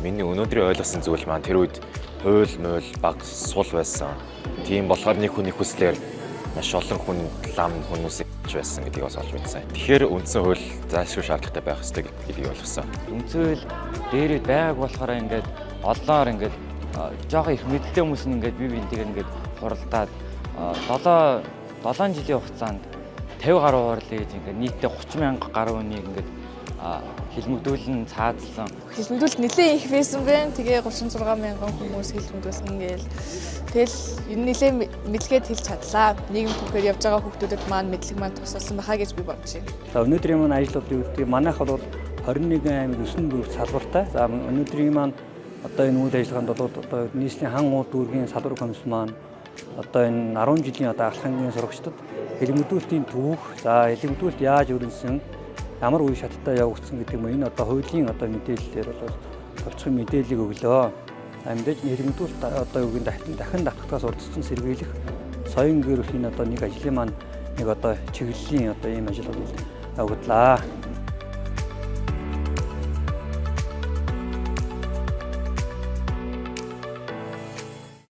Миний өнөөдрийн ойлгосон зүйл маань тэр үед хууль мууль баг сул байсан. Тийм болохоор нэг хүний хүслээр маш олон хүн лам хүмүүсийг байсан гэдгийг бас олж мэдсэн. Тэгэхээр үндсэн хууль заашгүй шаардлагатай байх ёстой гэдгийг ойлгосон. Үндсэн хууль дээрээ байгааг болохоор ингээд олноор ингээд жоохон их мэдлэлтэй хүмүүс нь ингээд бие биентэйгээр ингээд хуралдаад 7 жилийн хугацаанд 50 гаруй хурлыг ингээд нийтдээ 30,000 гаруй хүнийг ингээд хэлмэгдүүлэн цаадсан. Хэлмэгдүүлэлт нэлээд их байсан байна. Тэгээ 36,000 хүмүүс хэлмэгдүүлсэн гээл. Тэгэл энэ нэлээд мэдлэгээд хэлж чадлаа. Нийгэм түүхээр явж байгаа хүүхдүүдэд маань мэдлэг маань тусалсан байхаа гэж би бодож байна. За өнөөдрийн маань ажлуудын үүдгийг манайх бол 21 аймаг 9 бүрт салбартай. За өнөөдрийн маань одоо энэ үйл ажиллагаанд бол одоо нийслэлийн хан уулт дүүргийн салбар комисс маань одоо энэ 10 жилийн одоо ахлахангийн сурагчдад хэлмэгдүүлэлтийн түүх, за хэлмэгдүүлэлт яаж өрнөсөн, ямар үе шаттай явагдсан гэдэг юм энэ одоо хуулийн одоо мэдээллээр бол товчхон мэдээллийг өглөө. Амьдаж хэлмэгдүүлэлт одоо юу гин дахин давтагтаас урдчилсан сэргийлэх соён гэр бүлийн одоо нэг ажлын маань нэг одоо чиглэлийн одоо ийм ажил явагдлаа.